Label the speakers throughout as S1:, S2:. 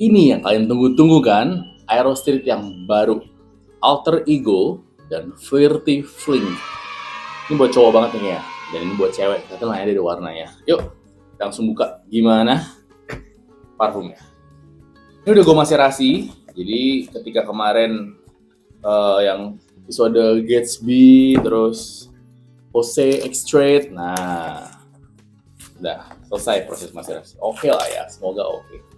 S1: Ini yang kalian tunggu-tunggu kan? Aero Street yang baru, Alter Ego dan Flirty Fling. Ini buat cowok banget nih ya, dan ini buat cewek. Kita nanya dari warnanya. Yuk, langsung buka. Gimana parfumnya? Ini udah gue maserasi. Jadi ketika kemarin yang episode Gatsby, terus Jose Extrait, nah udah selesai proses maserasi. Oke lah ya, semoga oke.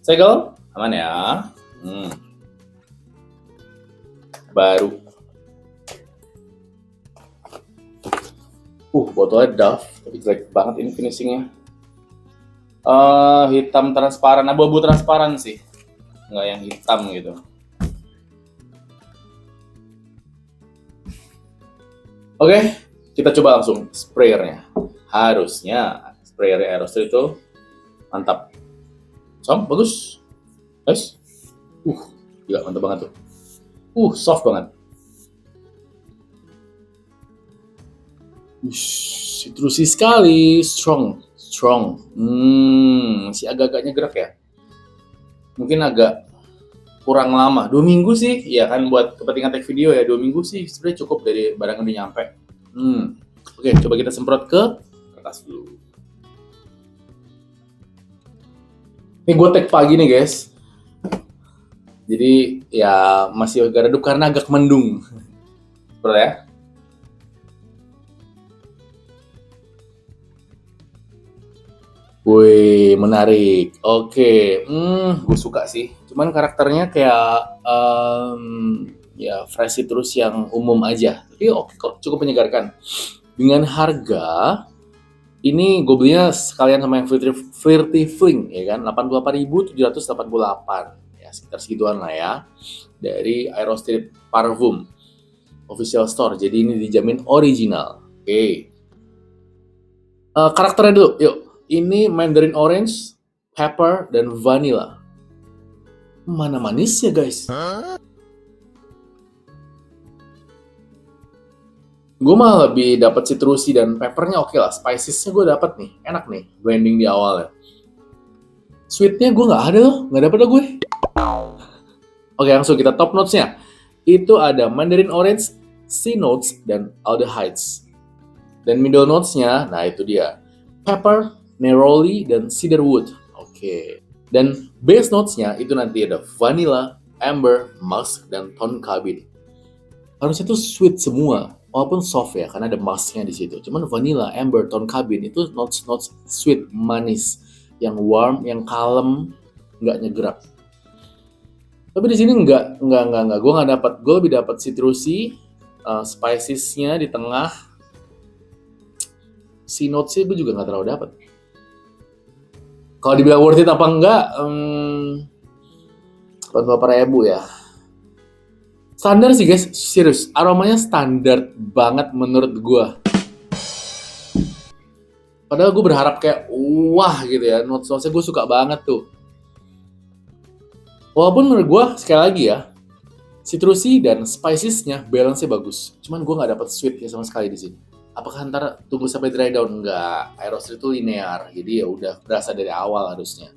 S1: Segel, aman ya. Baru. Botolnya Dove, tapi jelek banget ini finishingnya. Hitam transparan, abu-abu transparan sih, nggak yang hitam gitu. Oke, kita coba langsung sprayernya. Harusnya sprayer Aerosol itu mantap. Bagus, guys. Gila mantap banget tuh. Soft banget. Citrusy sekali, strong. Masih agak-agaknya gerak ya. Mungkin agak kurang lama, 2 minggu sih, ya kan buat kepentingan tag video ya, 2 minggu sih sebenarnya cukup dari barang udah nyampe. Oke, coba kita semprot ke kertas dulu. Ini gue tag pagi nih guys, jadi ya masih agak redup karena agak mendung. Semprot ya. Wih, menarik. Oke, gue suka sih. Cuman karakternya kayak ya fresh terus yang umum aja. Tapi oke kok, cukup menyegarkan. Dengan harga ini gue belinya sekalian sama yang Flirty Fling ya kan, 88.788. Ya sekitar segituan lah ya. Dari Aero Street Parfum official store. Jadi ini dijamin original. Oke. Karakternya dulu, yuk. Ini Mandarin Orange, Pepper, dan Vanilla. Mana manis ya guys? Gue malah lebih dapat citrusy dan peppernya oke lah. Spicesnya gue dapat nih, enak nih blending di awal ya. Sweetnya gue nggak ada loh, nggak dapet gue. Oke, langsung kita top notesnya. Itu ada Mandarin Orange, C notes, dan aldehydes. Dan middle notesnya, nah itu dia, Pepper, neroli, dan cedarwood. Oke. Dan base notesnya itu nanti ada vanilla, amber, musk, dan tonka bean. Harusnya itu sweet semua, walaupun soft ya, karena ada musknya di situ. Cuman vanilla, amber, tonka bean itu notes sweet, manis, yang warm, yang kalem, nggak nyegerak. Tapi di sini nggak. Gue nggak dapat. Gue lebih dapat citrusy, spicesnya di tengah. C notes-nya gue juga nggak terlalu dapat. Kalau dibilang worth it apa enggak, 44.000 ya. Standar sih guys, serius. Aromanya standar banget menurut gue. Padahal gue berharap kayak wah gitu ya. Notes-notesnya gue suka banget tuh. Walaupun menurut gue, sekali lagi ya, citrusy dan spicesnya balance-nya bagus. Cuman gue nggak dapat sweet ya sama sekali di sini. Apakah ntar tunggu sampai dry down? Enggak, Aerosol itu linear, jadi ya udah berasa dari awal harusnya.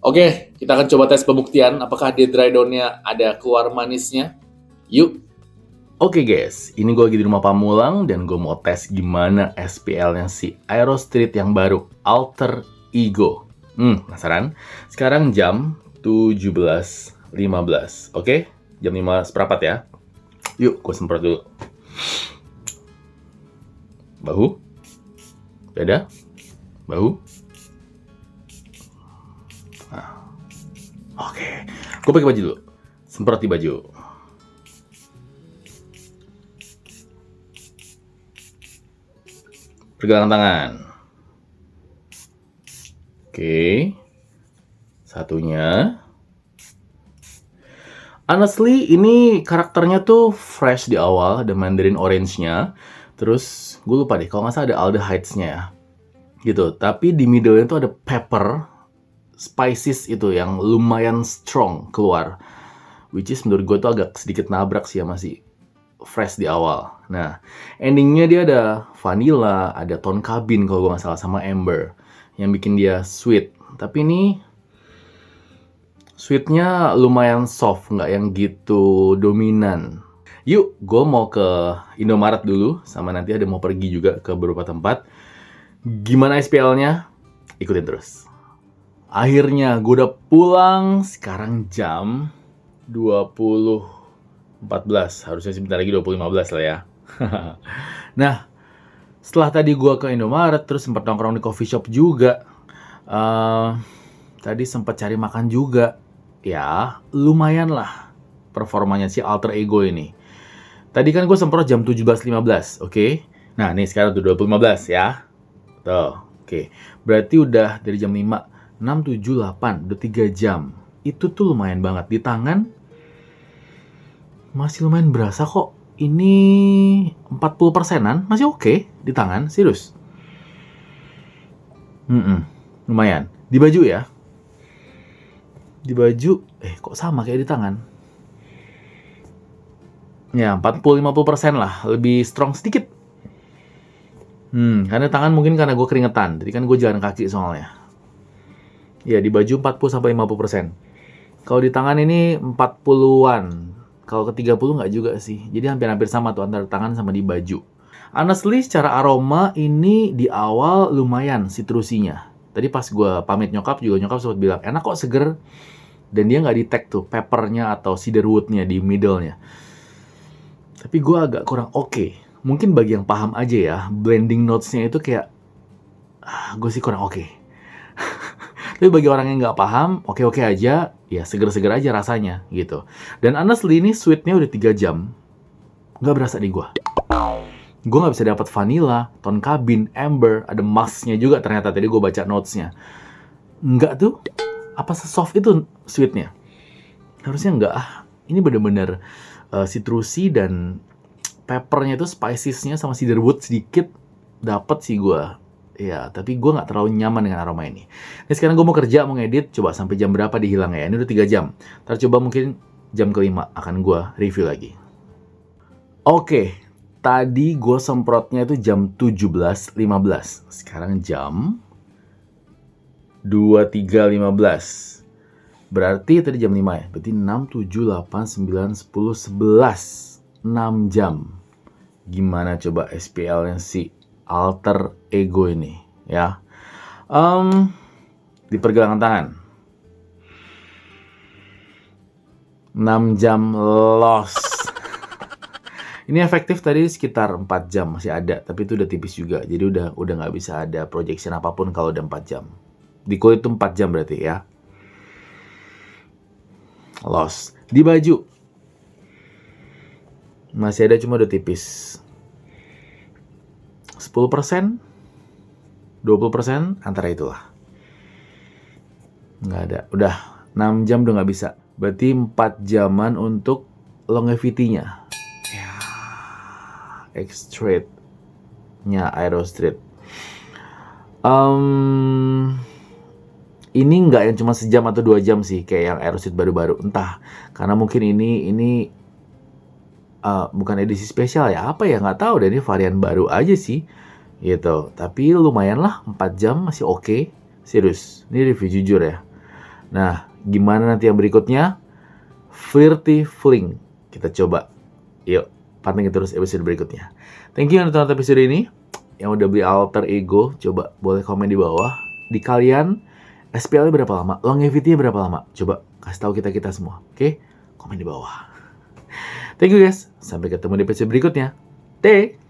S1: Oke, kita akan coba tes pembuktian apakah di dry down-nya ada keluar manisnya. Yuk. Oke guys, ini gue lagi di rumah Pamulang dan gue mau tes gimana SPL-nya si Aero Street yang baru, Alter Ego. Penasaran? Sekarang jam 17.15, oke? Jam 5 seperempat ya. Yuk, gue semprot dulu. Bahu, dada, bahu. Nah. Oke, gue pakai baju dulu. Semprot di baju. Pergelangan tangan. Oke, satunya. Honestly, ini karakternya tuh fresh di awal, ada Mandarin Orange-nya. Terus, gue lupa deh, kalau nggak salah ada aldehydes-nya ya. Gitu, tapi di middle-nya tuh ada pepper, spices itu yang lumayan strong keluar. Which is menurut gue tuh agak sedikit nabrak sih ya, masih fresh di awal. Nah, endingnya dia ada vanilla, ada tonka bean kalau gue nggak salah, sama amber. Yang bikin dia sweet, Tapi ini sweetnya lumayan soft, nggak yang gitu dominan. Yuk, gue mau ke Indomaret dulu, sama nanti ada mau pergi juga ke beberapa tempat. Gimana SPL-nya? Ikutin terus. Akhirnya gue udah pulang, sekarang jam 20.14. Harusnya sebentar lagi 20.15 lah ya. Nah, setelah tadi gue ke Indomaret, terus sempat nongkrong di coffee shop juga. Tadi sempat cari makan juga. Ya, lumayan lah performanya si alter ego ini. Tadi kan gue semprot jam 17.15, oke? Nah, nih sekarang tuh 20.15 ya. Tuh, oke. Berarti udah dari jam 5, 6, 7, 8, udah 3 jam. Itu tuh lumayan banget. Di tangan masih lumayan berasa kok. Ini 40%-an, masih oke di tangan, serius. Lumayan. Di baju ya. Di baju, kok sama kayak di tangan. Ya, 40-50% lah, lebih strong sedikit. Karena tangan mungkin karena gue keringetan, jadi kan gue jalan kaki soalnya. Ya, di baju 40-50%. Kalau di tangan ini 40-an. Kalau ke 30 nggak juga sih. Jadi hampir-hampir sama tuh antara tangan sama di baju. Honestly, secara aroma ini di awal lumayan sitrusinya. Tadi pas gue pamit nyokap sempat bilang, enak kok, seger. Dan dia nggak di-tag tuh peppernya atau cedarwood-nya di middle-nya. Tapi gue agak kurang oke. Mungkin bagi yang paham aja ya, blending notes-nya itu kayak, gue sih kurang oke. Tapi bagi orang yang nggak paham, oke-oke aja, ya seger-seger aja rasanya gitu. Dan honestly ini sweetnya udah 3 jam, nggak berasa di gue. Gue nggak bisa dapat vanilla, tonkabin, amber, ada musknya juga ternyata. Tadi gue baca notesnya. Nggak tuh, apa se-soft itu sweetnya? Harusnya nggak. Ini bener-bener citrusi dan peppernya itu spicesnya sama cedarwood sedikit dapet sih gue. Ya, tapi gue nggak terlalu nyaman dengan aroma ini. Nah, sekarang gue mau kerja, mau ngedit. Coba sampai jam berapa dihilang ya? Ini udah 3 jam. Ntar coba mungkin jam kelima akan gue review lagi. Oke, tadi gue semprotnya itu jam 17.15. Sekarang jam 23.15. Berarti tadi jam 5 ya? Berarti 6, 7, 8, 9, 10, 11. 6 jam. Gimana coba SPL-nya si alter ego ini ya? Di pergelangan tangan 6 jam loss. Ini efektif tadi sekitar 4 jam masih ada, tapi itu udah tipis juga. Jadi udah nggak bisa ada projection apapun kalau udah 4 jam. Di kulit itu 4 jam berarti ya. Loss. Di baju masih ada, cuma udah tipis. 10%, 20%, antara itulah. Nggak ada. Udah 6 jam udah nggak bisa. Berarti 4 jaman untuk longevity-nya. Ya, X-Straight-nya Aerostreet. Ini nggak yang cuma sejam atau 2 jam sih, kayak yang Aerostreet baru-baru. Entah, karena mungkin ini bukan edisi spesial ya, apa ya, nggak tahu deh, ini varian baru aja sih gitu. Tapi lumayan lah, 4 jam masih oke. Serius, ini review jujur ya. Nah, gimana nanti yang berikutnya? Flirty Fling, kita coba. Yuk, pantengin terus episode berikutnya. Thank you yang udah nonton episode ini. Yang udah beli alter ego, coba boleh komen di bawah. Di kalian, SPL-nya berapa lama? Longevity-nya berapa lama? Coba kasih tahu kita semua, oke? Komen di bawah. Thank you guys. Sampai ketemu di episode berikutnya. Teh.